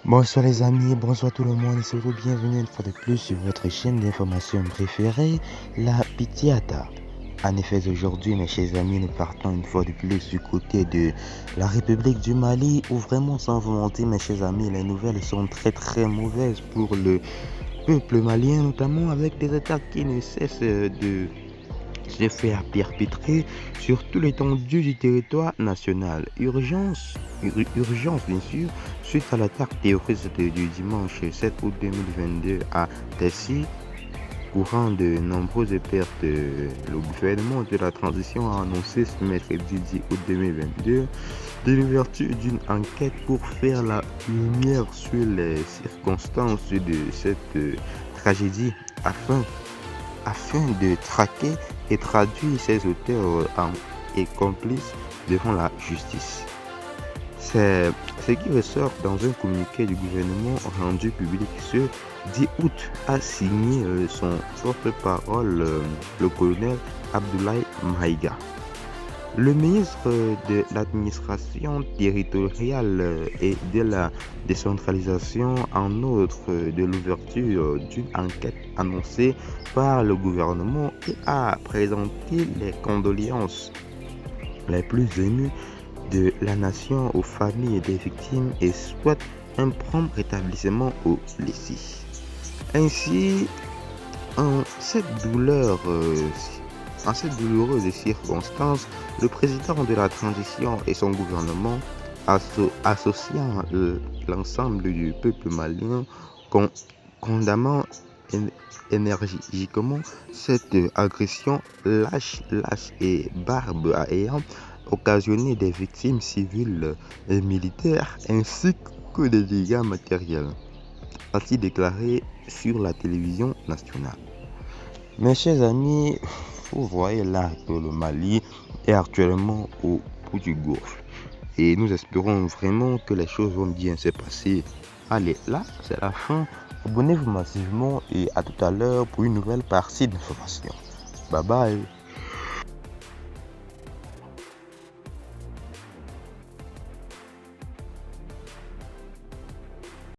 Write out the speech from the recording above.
Bonsoir les amis, bonsoir tout le monde et surtout bienvenue une fois de plus sur votre chaîne d'information préférée, la Pitiata. En effet, aujourd'hui mes chers amis, nous partons une fois de plus du côté de la République du Mali où vraiment sans vous mentir mes chers amis, les nouvelles sont très mauvaises pour le peuple malien, notamment avec des attaques qui ne cessent de se faire perpétrer sur tout l'étendue du territoire national. Urgence bien sûr, suite à l'attaque terroriste du dimanche 7 août 2022 à Tessie, courant de nombreuses pertes. Le gouvernement de la transition a annoncé ce mercredi 10 août 2022 de l'ouverture d'une enquête pour faire la lumière sur les circonstances de cette tragédie afin de traquer et traduire ses auteurs et complices devant la justice. C'est ce qui ressort dans un communiqué du gouvernement rendu public ce 10 août, a signé son porte-parole, le colonel Abdoulaye Maïga. Le ministre de l'administration territoriale et de la décentralisation, en outre de l'ouverture d'une enquête annoncée par le gouvernement, a présenté les condoléances les plus émues de la nation aux familles des victimes et souhaite un prompt rétablissement aux blessés. Ainsi, en cette douloureuse circonstance, le président de la transition et son gouvernement, associant l'ensemble du peuple malien, condamnant énergiquement cette agression lâche et barbe ayant occasionné des victimes civiles et militaires ainsi que des dégâts matériels, a-t-il déclaré sur la télévision nationale. Mes chers amis, vous voyez là que le Mali est actuellement au bout du gouffre et nous espérons vraiment que les choses vont bien se passer. Allez, là c'est la fin. Abonnez-vous massivement et à tout à l'heure pour une nouvelle partie d'information. Bye bye.